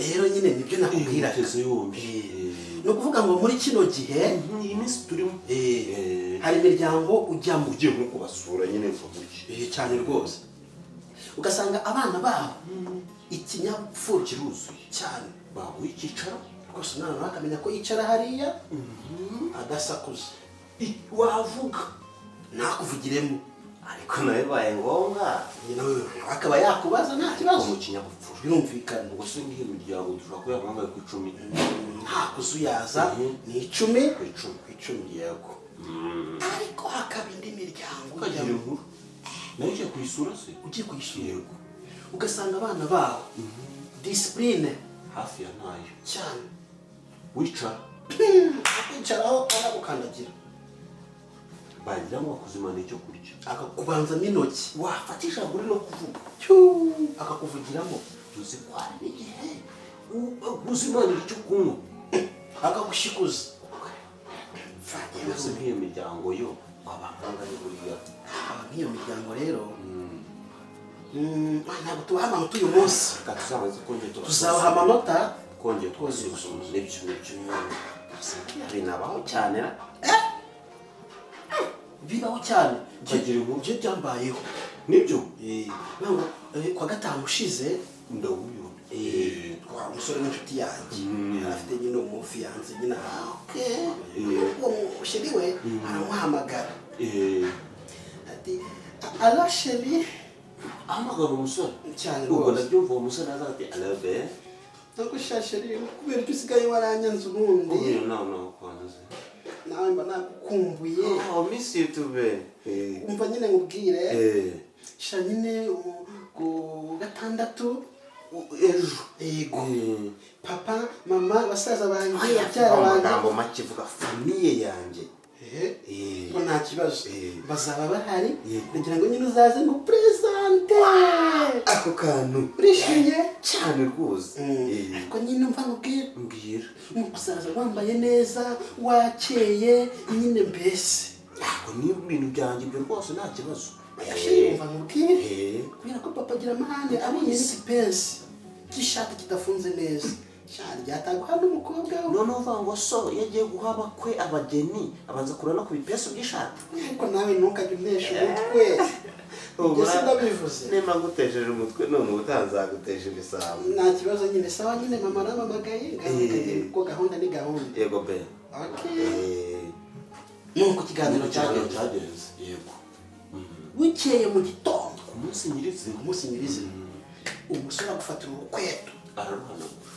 rero nyine nibyo nakubwira no kuvuga ngo muri kino gihe iyi minsi turimo hari imiryango ujyamo ugiye nko kubasura nyine mvuga cyane rwose ugasanga abana babo ikinyabupfura kiruzuye cyane baguye icyicaro rwose umwana nawe akamenya ko yicara hariya adasakuza wavuga ntakuvugiremo ariko nawe bibaye ngombwa nawe akaba yakubaza nta kibazo mu kinyabupfura birumvikana ubwo se ngiye imiryango dushobora kuba yamuhamagaye ku 10 nta kuzuyaza ni 10 ku 10 yego ariko hakaba indi miryango ukagira inkuru nawe ugiye kuyisura se ugiye kuyisura yego ugasanga abana bawe discipline hafi ya ntayo cyane wicara akicaraho aragukandagira bagira ngo akuzimane icyo kurya akakubanza n'intoki wafatisha uri no kuvuga akakuvugiramo tuzi kwa n'igihe uzimane icyo kunywa akagushikuza yose nk'iyo miryango yo wabahanga ni buriya nk'iyo miryango rero ntabwo tubaha amanota uyu munsi tuzabaha amanota kongera twasuzuma n'ibyo binabaho cyane bibaho cyane bagira inkuru byo byambayeho nibyo kwa gatanu ushize ndawuyo twa umusore w'inshuti yanjye afite nyine umufiyanse nyine uwo musheri we aramuhamagara ati ala sheri ahamagara umusore cyane ubwo ndabyumva uwo musore aza ati alabe ntabwo shasheri kubera icyo usigaye waranyanze ubundi no kwanze nawe mba nagukumbuye miss you too be umva nyine ngubwire sha nyine ku gatandatu ejo yego papa mama basaza banjye babyara banjye amagambo make vuga famiye yanjye ko nta kibazo bazaba bahari kugira ngo nyine uzaze ngo presente ako kantu urishimye cyane rwose ariko nyine mva nkubwira umusaza wambaye neza wakeye nyine mbese ako ni ibintu byanjye ibyo rwose nta kibazo mva nkubwire kubera ko papa agira amahane abonye n'igipensi cy'ishati kidafunze neza cyane ryatangwa hano umukobwa we none uvuga ngo so yagiye guha abakwe abageni abanza kurana ku bipesu by'ishati ariko nawe ntukajya unesha umutwe ugeze ndabivuze nimba ngutesheje umutwe none ubutanzagutesha ibisabo nta kibazo nyine sawa nyine mama aramamagaye ko gahunda ni gahunda yego be nuko ikiganiro cyagenze yego bukeye mu gitondo ku munsi nyirizina umusore agufatira urukweto araruhanagura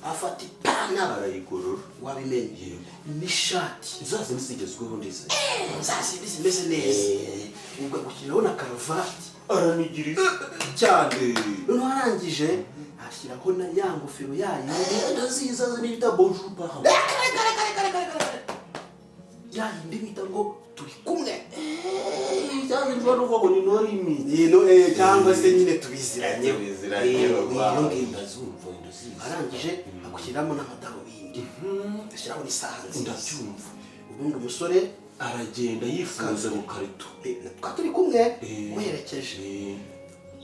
afata ipantaro arayigorora wabimenye n'ishati zazi zigezweho ndize zazindi zimeze neza ubwo gushyiraho na karuvati aranigiriza cyane noneho arangije ashyiraho na ya ngofero yayo ndaziza n'ibita bonjour par ya yindi bita ngo turi kumwe cyangwa njye nuvuga ngo ni nori imi cyangwa se nyine tubiziranye ndazumva arangije agushyiramo n'amadarubindi ashyiraho n'isaha nziza ndabyumva ubundi umusore aragenda yifunze mu karito twa turi kumwe muherekeje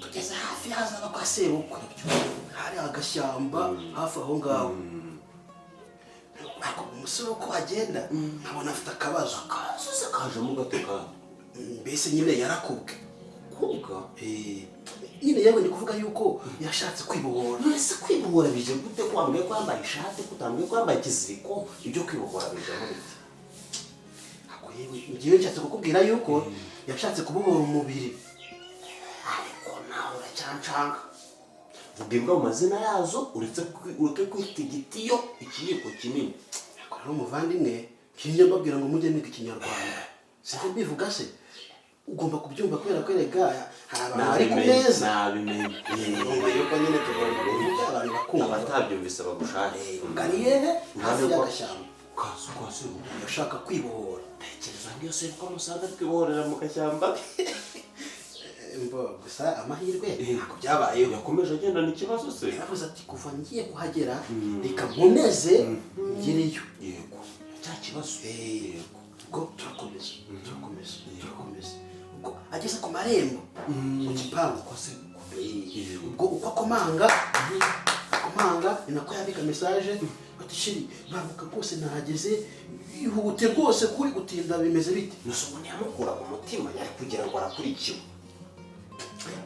tugeze hafi hazaba kwa sebukwe hari agashyamba hafi aho ngaho umusore uko agenda nkabona afite akabazo se kajemo gato kandi mbese nyine yarakubwe kubwa nyine yewe ndi kuvuga yuko yashatse kwibohora ese kwibohora bije gute ko wambwiye ko yambaye ishati ko utambwiye ko yambaye ikiziriko ibyo kwibohora bije gute ngiye nshatse kukubwira yuko yashatse kubohora umubiri ariko nawe uracyancanga vuga imbwa mu mazina yazo ureke kwita igitiyo ikiyiko kinini ariko rero umuvandimwe kinjye mbabwira ngo mujye mwiga ikinyarwanda siko mbivuga se ugomba kubyumva kubera ko erega hari abantu bari ku meza nabimenye yuko nyine tugomba kuvuga abantu bakumva abatabyumvise bagushake kariyeri hafi y'agashyamba kwasi yashaka kwibohora tekereza ngiyo se ko musanga twibohorera mu gashyamba gusa amahirwe ntabwo byabayeho yakomeje agendana ikibazo se yaravuze ati kuva ngiye kuhagera reka nkomeze ngereyo yego cya kibazo yego ubwo turakomeza ubwo ageze ku marembo mu gipangu ubwo uko akomanga kumanga ni nako yabika message ati shiri banguka rwose nahageze ihute rwose kuri gutinda bimeze bite nusubu ntiyamukura ku mutima yari kugira ngo arakurikiwe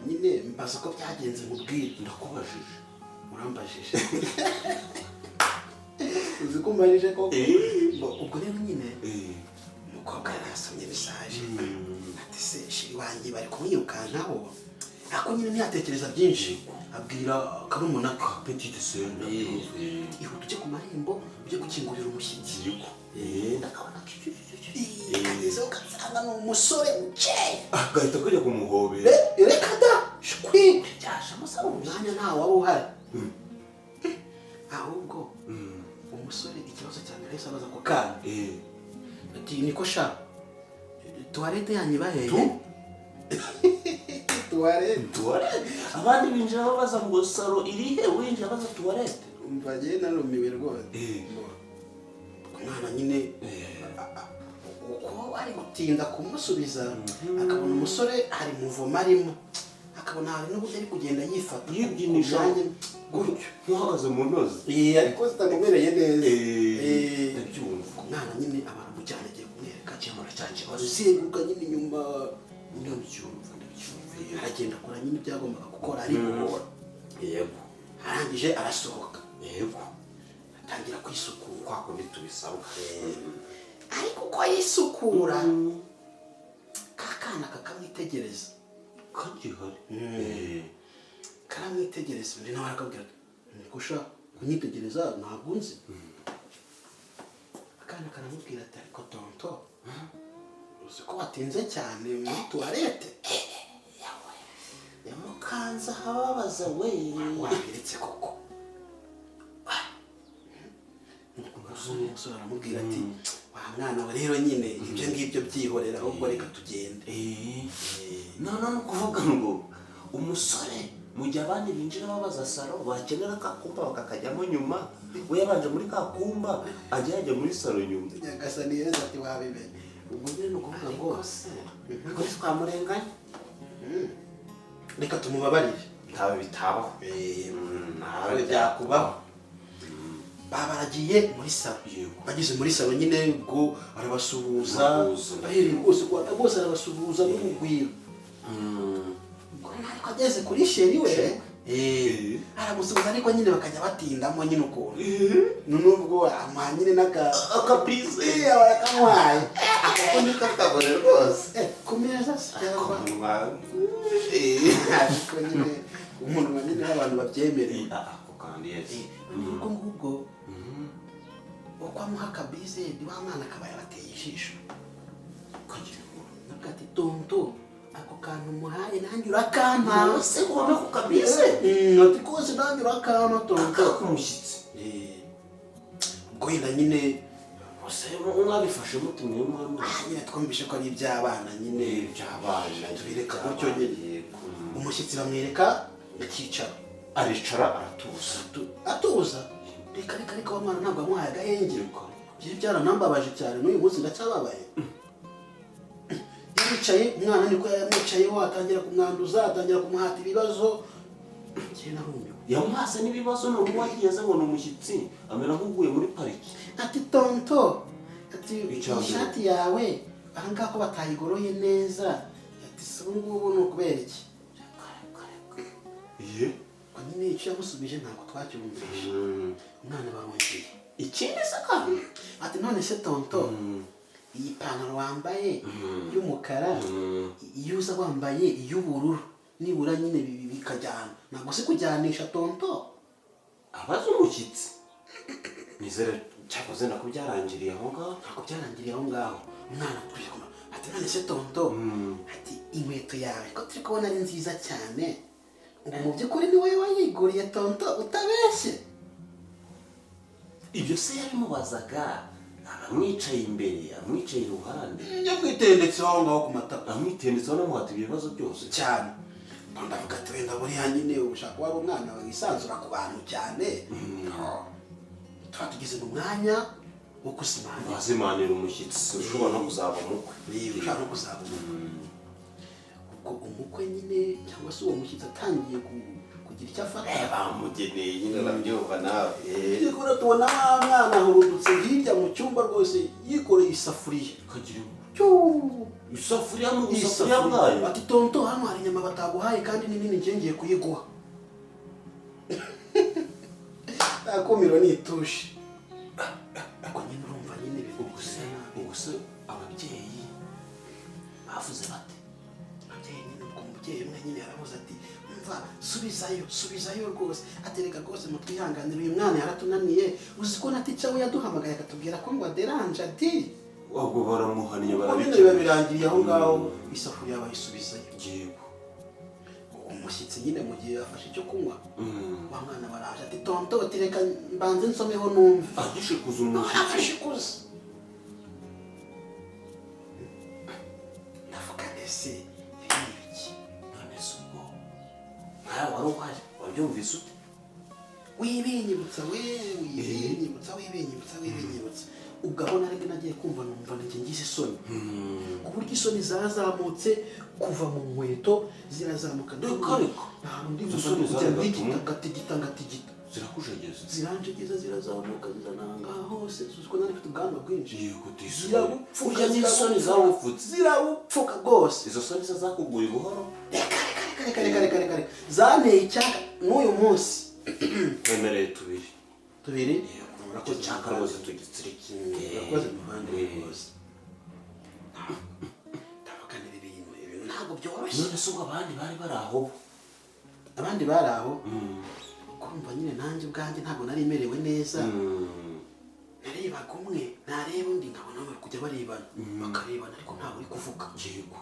nyine mbaza ko byagenze mubwire ndakubajije urambajije uzi ko mbarije ko ubwo rero nyine umukobwa yarasomye message ati se shiri wanjye bari kumwirukankaho ako nyine ntiyatekereza byinshi abwira karumuna ka petite sœur ihute ujye ku marembo ujye gukingurira umushyitsi yego ndakabona kageze ugasanga ni umusore ukeye agahita kujya kumuhobera reka da shwi byasha amasaro umwanya ntawe wari uhari ahubwo umusore ikibazo cya mbere yahise abaza ako kana ati niko sha tuwarete yanyu baheye tuwarete abandi binjira babaza ngo saro irihe winjira baza tuwarete umva njye narumiwe rwose umwana nyine uko ari gutinda kumusubiza akabona umusore hari muvoma arimo akabona hari n'uburyo ari kugenda yifata yibyinisha gutyo nk'uhagaze mu ntozi ariko zitamumereye neza ndabyumva umwana nyine abantu mujyana agiye kumwereka akemura cya kibazo uzenguruka nyine inyuma ndabyumva aragenda akora nyine ibyagombaga gukora ariko yego arangije arasohoka yego atangira kwisukura kwa kundi tubisaba ariko uko yisukura kakana kakamwitegereza kagihari karamwitegereza undi nawe arakabwira ati niko ushaka kunyitegereza ntabwo nzi akana karamubwira ati ariko tonto uzi ko watinze cyane muri tuwarete yamukanze ahababaza we wabiretse koko umusore aramubwira ati wa mwana we rero nyine ibyo ngibyo byihorera ahubwo reka tugende none ni ukuvuga ngo umusore mu gihe abandi binjira babaza saro bakenera ka kumba bakakajyamo nyuma we yabanje muri ka kumba ajya yajya muri saro nyuma nyagasani yeza ati wabimenye ubwo nyine ni ukuvuga ngo kuri twamurenganya reka tumubabarire ntawe bitabaho ntawe byakubaho baragiye muri salo bageze muri salo nyine ubwo arabasuhuza ahereye rwose Rwanda bose arabasuhuza n'urugwiro ariko ageze kuri sheri we aramusuhuza ariko nyine bakajya batindamo nyine ukuntu nubwo amuha nyine n'akabize barakamuhaye ako ni kakabone rwose ku meza se cyangwa ariko nyine umuntu nyine abantu babyemereye ako kandi yesi ubwo ngubwo uko amuha akabize wa mwana akaba yabateye ijisho nabwo ati tonto ako kantu muhaye nanjye urakampa se ubona ku kabize ati kose nanjye urakampa tonto k'umushyitsi ubwo wenda nyine bose mwabifashe mute mwe nyine twumvishe ko ari iby'abana nyine iby'abana tubireka gutyo nyine umushyitsi bamwereka akicara aricara aratuza atuza reka ariko wa mwana ntabwo amuhaye agahenge byari byaranambabaje cyane n'uyu munsi ndacyababaye yicaye umwana niko yamwicayeho atangira kumwanduza atangira kumuhata ibibazo njye narumiwe yamuhase n'ibibazo n'ubu wageze ngo ni umushyitsi amera nk'uguye muri pariki ati tonto ati ishati yawe ahangaha ko batayigoroye neza ati si ubu ngubu ni ukubera iki nyine icyo yamusubije ntabwo twacyumvishe umwana barongeye ikindi se kandi ati none se tonto iyi pantaro wambaye y'umukara iyo uza wambaye iy'ubururu nibura nyine bikajyana ntabwo se kujyanisha tonto abaza umushyitsi nizere cyakoze nako byarangiriye aho ngaho ntabwo byarangiriye aho ngaho umwana tuje kuma ati none se tonto ati inkweto yawe ko turi kubona ari nziza cyane ubu mu by'ukuri ni wowe wayiguriye tonto utabeshye ibyo se yabimubazaga amwicaye imbere amwicaye iruhande njya kwitendetse aho ngaho ku matako amwitendetse anamuhata ibibazo byose cyane ndavuga ati wenda buriya nyine ushaka waba umwana wisanzura ku bantu cyane tuba tugeze mu mwanya wo kuzimanira wazimanira umushyitsi ushobora no kuzaba umukwe ushobora no kuzaba umukwe ubwo umukwe nyine cyangwa se uwo mushyitsi atangiye kugira icyo afata bamugeneye nyine urabyumva nawe tubona tubona wa mwana ahurudutse hirya mu cyumba rwose yikoreye isafuriya kagira isafuriya mu isafuriya bwayo ati tonto hano hari inyama bataguhaye kandi ni nini ngiye kuyiguha akumiro nitushi ako nyine urumva nyine ubuse ababyeyi bavuze bate ababyeyi nyine umubyeyi umwe nyine yaravuze ati mva subizayo rwose atereka rwose mutwihanganira uyu mwana yaratunaniye uzi ko na tica we yaduhamagaye akatubwira ko ngo aderanje ati ubwo baramuhannye biba birangiriye aho ngaho isafuriya bayisubizayo yego umushyitsi nyine mu gihe yafashe icyo kunywa wa mwana baraje ati tonto tereka mbanze nsomeho numve agishikuza umushyitsi agishikuza ndavuga ese ibiki none se ubwo nkawe wari uhari wabyumvise ute wibinyibutsa ubwo aho narege nagiye kumva numva nanjye ngize isoni ku buryo isoni zazamutse kuva mu nkweto zirazamuka ntabwo ndi ngatigita zirakujegeza ziranjegeza zirazamuka ziranangaha hose suko nari mfite ubwanwa bwinshi yego zirabupfuka n'isoni zawupfutse zirabupfuka rwose izo soni zo zakuguye buhoro reka zanteye icyaka n'uyu munsi twemereye tubiri urakoze cyaka rwose tugitsiriki urakoze muvandimwe rwose ndabaganira ibintu ntabwo byoroshye none se ubwo abandi bari bari aho kumva nyine nanjye ubwanjye ntabwo nari merewe neza narebaga umwe nareba undi nkabona bari kujya barebana bakarebana ariko ntabwo uri kuvuga yego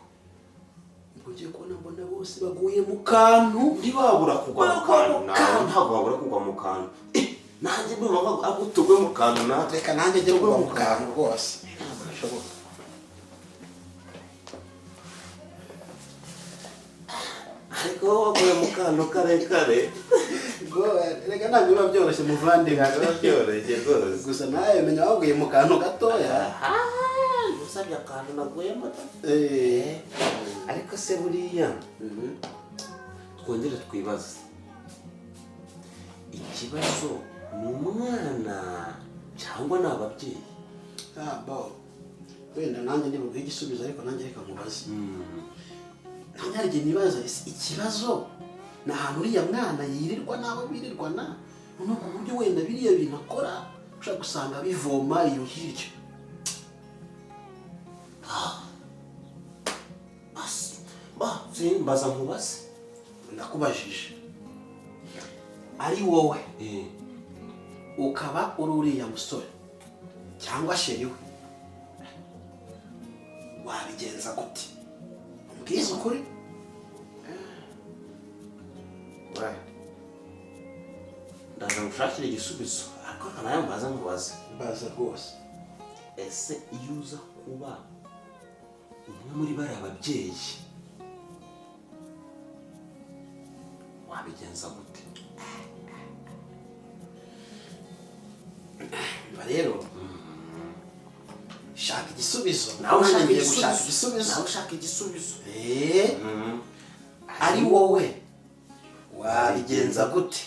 ugiye kubona mbona bose baguye mu kantu ntibabura kugwa mu kantu nawe ntabwo babura kugwa mu kantu nanjye ndumva agutugwe mu kantu nawe reka nanjye njye kugwa mu kantu rwose ntabwo bishoboka ariko waguye mu kantu karekare reka ntabwo biba byoroshye muvandimwe biba byoroshye rwose gusa nawe menya waguye mu kantu gatoya usabye akantu naguyemo ariko se buriya twongere twibaze ikibazo ni umwana cyangwa ni ababyeyi wenda nanjye ndi buguhe igisubizo ariko nanjye reka mubaze nanjye hari igihe nibaza ikibazo ni ahantu uriya mwana yirirwa n'abo birirwana no ku buryo wenda biriya bintu akora ushobora gusanga bivoma iyo hirya mbaza nkubaze ndakubajije ari wowe ukaba uri uriya musore cyangwa sheri we wabigenza gute umbwize ukuri ndaza ngushakire igisubizo ariko nawe mbaza nkubaze mbaza rwose ese iyo uza kuba umwe muri bariya babyeyi wabigenza gute rero shaka igisubizo nawe ushaka igisubizo ari wowe wabigenza gute